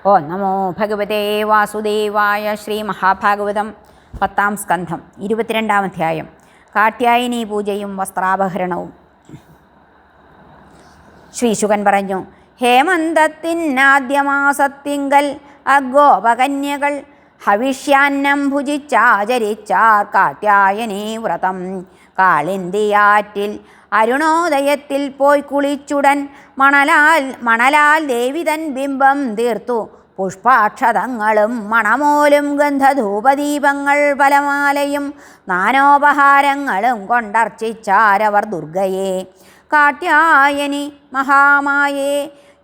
ഓ നമോ ഭഗവതേ വാസുദേവായ. ശ്രീ മഹാഭാഗവതം 10-ാം സ്കന്ധം 22-ാം അധ്യായം. കാർത്യായനീ പൂജയും വസ്ത്രാപഹരണവും. ശ്രീശുകൻ പറഞ്ഞു, ഹേമന്തത്തിനാദ്യമാസത്തിങ്കൽ അഗോപകന്യകൾ ഹവിഷ്യാന്നം ഭുജിച്ചാചരിച്ചാർ കാർത്യായനീ വ്രതം. കാളിന്തിയാറ്റിൽ അരുണോദയത്തിൽ പോയി കുളിച്ചുടൻ മണലാൽ ദേവിതൻ ബിംബം തീർത്തു. പുഷ്പാക്ഷതങ്ങളും മണമോലും ഗന്ധധൂപദീപങ്ങൾ പലമാലയും നാനോപഹാരങ്ങളും കൊണ്ടർച്ചിച്ചാരവർ ദുർഗയെ. കാർത്യായനി മഹാമായേ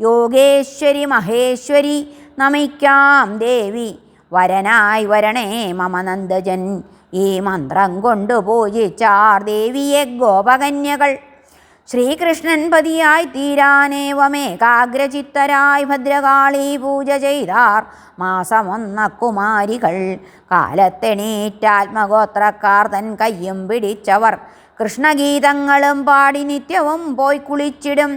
യോഗേശ്വരി മഹേശ്വരി നമിക്കാം ദേവി. വരനായി വരണേ മമ നന്ദജൻ. ഈ മന്ത്രം കൊണ്ടു പൂജിച്ചാർ ദേവിയെ ഗോപകന്യകൾ. ശ്രീകൃഷ്ണൻ പതിയായി തീരാനേവമേകാഗ്രചിത്തരായി ഭദ്രകാളി പൂജ ചെയ്താർ മാസമൊന്ന കുമാരികൾ. കാലത്തെണീറ്റാത്മഗോത്രക്കാർ തൻ കയ്യും പിടിച്ചവർ കൃഷ്ണഗീതങ്ങളും പാടി നിത്യവും പോയി കുളിച്ചിടും.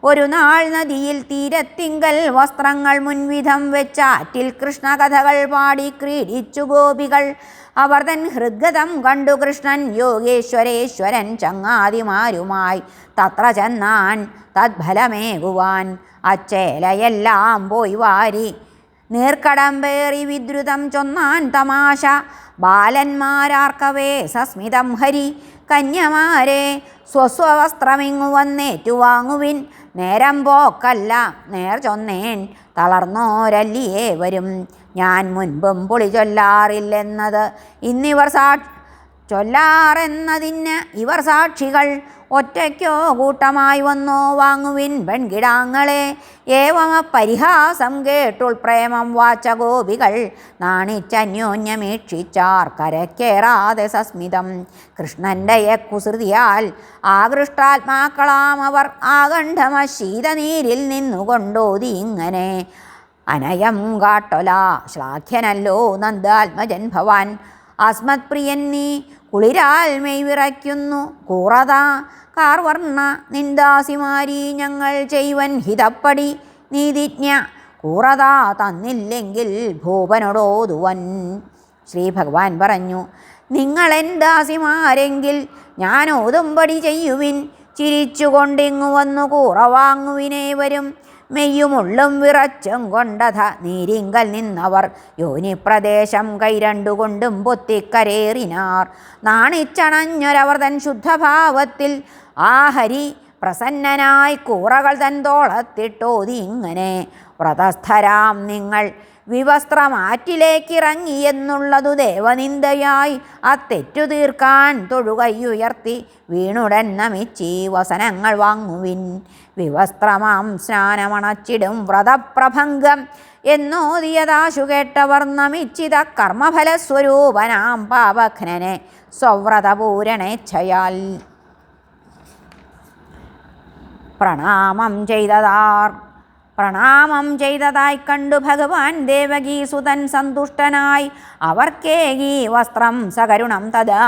ഒരു നാൾ നദിയിൽ തീരത്തിങ്കൽ വസ്ത്രങ്ങൾ മുൻവിധം വെച്ചാറ്റിൽ കൃഷ്ണകഥകൾ പാടി ക്രീഡിച്ചു ഗോപികൾ. അവർ തൻ ഹൃദ്ഗതം കണ്ടു കൃഷ്ണൻ യോഗേശ്വരേശ്വരൻ ചങ്ങാതിമാരുമായി തത്ര ചെന്നാൻ തദ്ഫലമേകുവാൻ. അച്ചേലയെല്ലാം പോയി വാരി നീർക്കടമ്പേറി വിദ്രുതം ചൊന്നാൻ തമാശ. ബാലന്മാരാർക്കവേ സസ്മിതം ഹരി. കന്യമാരെ സ്വസ്വവസ്ത്രമിങ്ങു വന്നേറ്റുവാങ്ങുവിൻ. നേരം പോക്കല്ല നേർ ചൊന്നേൻ തളർന്നോരല്ലിയേ വരും. ഞാൻ മുൻപും പൊളി ചൊല്ലാറില്ലെന്നത് ഇന്നിവർ ചൊല്ലാറെന്നതിന് ഇവർ സാക്ഷികൾ. ഒറ്റയ്ക്കോ കൂട്ടമായി വന്നോ വാങ്ങുവിൻ പെൺകിടാങ്ങളെ. ഏവമ പരിഹാസം കേട്ടുൾ പ്രേമം വാച്ച ഗോപികൾ നാണിച്ചന്യോന്യമീക്ഷിച്ചാർ കരക്കേറാതെ സസ്മിതം. കൃഷ്ണൻ്റെ കുസൃതിയാൽ ആകൃഷ്ടാത്മാക്കളാം അവർ ആകണ്ഠമ ശീതനീരിൽ നിന്നുകൊണ്ടോതി ഇങ്ങനെ. അനയം കാട്ടൊല ശ്ലാഘ്യനല്ലോ നന്ദാത്മജൻ ഭവാൻ. അസ്മത് പ്രിയൻ നീ കുളിരാൽ മെയ് വിറയ്ക്കുന്നു. കൂറത കാർവർണ്ണ നിന്ദാസിമാരി ഞങ്ങൾ ചെയ്വൻ ഹിതപ്പടി നീതിജ്ഞ. കൂറത തന്നില്ലെങ്കിൽ ഭൂപനോടോതുവൻ. ശ്രീ ഭഗവാൻ പറഞ്ഞു, നിങ്ങളെന്താസിമാരെങ്കിൽ ഞാൻ ഓതുംപടി ചെയ്യുവിൻ. ചിരിച്ചുകൊണ്ടിങ്ങു വന്നു കൂറ വാങ്ങുവിനേവരും. മെയ്യുമുള്ളും വിറച്ചും കൊണ്ടഥ നീരിങ്കൽ നിന്നവർ യോനിപ്രദേശം കൈരണ്ടുകൊണ്ടും പൊത്തിക്കരേറിനാർ. നാണിച്ചണഞ്ഞൊരവർ തൻ ശുദ്ധഭാവത്തിൽ ആ ഹരി പ്രസന്നനായി കൂറകൾ തൻ തോളത്തിട്ടോതി ഇങ്ങനെ. വ്രതസ്ഥരാം നിങ്ങൾ വിവസ്ത്രമാറ്റിലേക്കിറങ്ങിയെന്നുള്ളതു ദേവനിന്ദയായി. അത്തെറ്റു തീർക്കാൻ തൊഴുകയുയർത്തി വീണുടൻ നമിച്ചീ വസനങ്ങൾ വാങ്ങുവിൻ. വിവസ്ത്രമാം സ്നാനമണച്ചിടും വ്രതപ്രഭംഗം എന്നോദിയതാശു കേട്ടവർ നമിച്ചിത കർമ്മഫലസ്വരൂപനാം പാപഘ്നനെ സ്വവ്രതപൂരണേച്ഛയാൽ. പ്രണാമം ചെയ്തതായി കണ്ടു ഭഗവാൻ ദേവകീസുതൻ സന്തുഷ്ടനായി. അവർക്കേകി വസ്ത്രം സകരുണം തഥാ.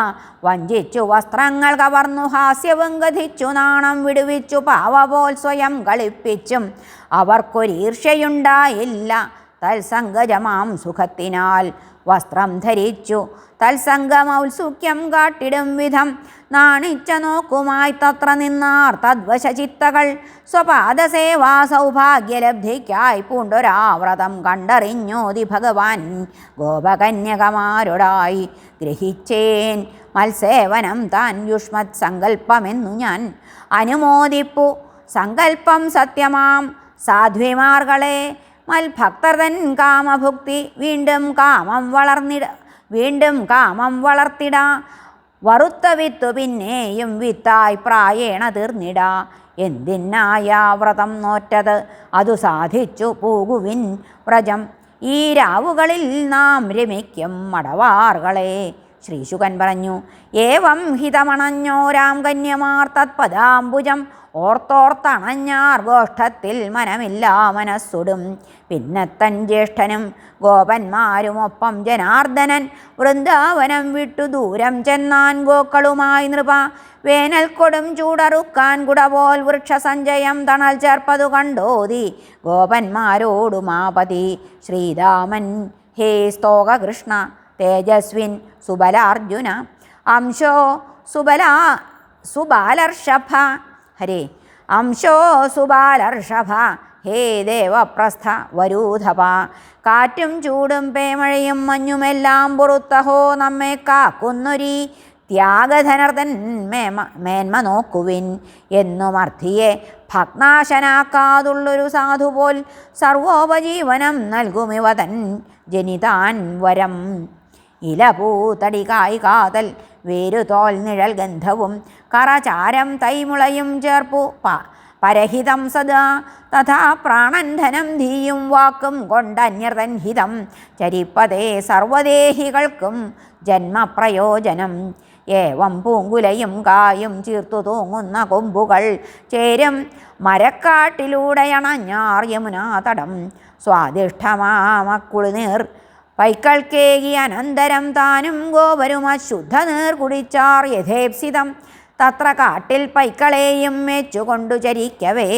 വഞ്ചിച്ചു വസ്ത്രങ്ങൾ കവർന്നു ഹാസ്യവും ഗധിച്ചു നാണം വിടുവിച്ചു പാവപോൽ സ്വയം കളിപ്പിച്ചും അവർക്കൊരീർഷ്യയുണ്ടായില്ല തത്സംഗജമാം സുഖത്തിനാൽ. വസ്ത്രം ധരിച്ചു തത്സംഗമൗത്സുക്യം കാട്ടിടും വിധം നാണിച്ച നോക്കുമായി തത്ര നിന്നാർ തദ്വശചിത്തകൾ. സ്വപാദസേവാ സൗഭാഗ്യലബ്ധിക്കായി പൂണ്ടൊരാവ്രതം കണ്ടറിഞ്ഞോതി ഭഗവാൻ ഗോപകന്യകമാരോടായി. ഗ്രഹിച്ചേൻ മത്സേവനം താൻ യുഷ്മത് സങ്കല്പമെന്നു ഞാൻ. അനുമോദിപ്പു സങ്കല്പം സത്യമാം സാധ്വിമാർകളെ. മൽഭക്തർ തൻ കാമഭുക്തി വീണ്ടും കാമം വളർത്തിട. വറുത്ത വിത്തു പിന്നെയും വിത്തായി പ്രായേണ തീർന്നിട. എന്തിനായ വ്രതം നോറ്റത് അതു സാധിച്ചു പോകുവിൻ വ്രജം. ഈ രാവുകളിൽ നാം രമിക്കും മടവാർകളെ. ശ്രീശുകൻ പറഞ്ഞു, ഏവം ഹിതമണഞ്ഞോരാം കന്യമാർ തത്പദാംബുജം ഓർത്തോർത്തണഞ്ഞാർ ഗോഷ്ഠത്തിൽ മനമില്ല മനസ്സുടും. പിന്നത്തൻ ജ്യേഷ്ഠനും ഗോപന്മാരുമൊപ്പം ജനാർദ്ദനൻ വൃന്ദാവനം വിട്ടു ദൂരം ചെന്നാൻ ഗോക്കളുമായി നൃപ. വേനൽ കൊടും ചൂടറുക്കാൻ കുടപോൽ വൃക്ഷസഞ്ചയം തണൽ ചേർപ്പതു കണ്ടോതി ഗോപന്മാരോടുമാപതി ശ്രീരാമൻ. ഹേ സ്തോകകൃഷ്ണ തേജസ്വിൻ സുബലാർജുന അംശോ സുബാലർഷഭ. ഹരേ അംശോ സുബാലർഷഭ. ഹേ ദേവപ്രസ്ഥ വരൂധപ. കാറ്റും ചൂടും പേമഴയും മഞ്ഞുമെല്ലാം പുറത്തഹോ നമ്മെ കാക്കുന്നൊരീ ത്യാഗധനർദ്ദൻ മേന്മ നോക്കുവിൻ എന്നുമർത്ഥിയെ ഭഗ്നാശനാക്കാതുള്ളൊരു സാധുപോൽ സർവോപജീവനം നൽകുമിവതൻ ജനിതാൻ വരം. ഇലപൂതടി കായ് കാതൽ വേരുതോൽ നിഴൽ ഗന്ധവും കറചാരം തൈമുളയും ചേർപ്പു പരഹിതം സദാ തഥാ പ്രാണൻ ധനം ധീയും വാക്കും കൊണ്ടന്യർതൻ ഹിതം ചരിപ്പതേ സർവദേഹികൾക്കും ജന്മപ്രയോജനം. ഏവം പൂങ്കുലയും കായും ചീർത്തു തൂങ്ങുന്ന കൊമ്പുകൾ ചേരും മരക്കാട്ടിലൂടെയണഞ്ഞാർ യമുനാതടം. സ്വാദിഷ്ഠമാമക്കുളിനീർ പൈക്കൾക്കേകി അനന്തരം താനും ഗോവരും അശുദ്ധനീർ കുടിച്ചാർ യഥേപ്സിതം. തത്ര കാട്ടിൽ പൈക്കളെയും മേച്ചുകൊണ്ടു ചരിക്കവേ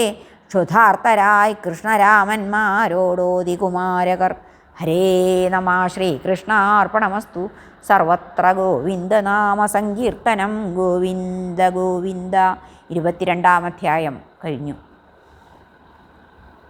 ക്ഷുധാർത്തരായി കൃഷ്ണരാമന്മാരോടോതി കുമാരകർ. ഹരേ നമ. ശ്രീകൃഷ്ണാർപ്പണമസ്തു. സർവത്ര ഗോവിന്ദനാമ സങ്കീർത്തനം. ഗോവിന്ദ ഗോവിന്ദ. 22-ാം അധ്യായം കഴിഞ്ഞു.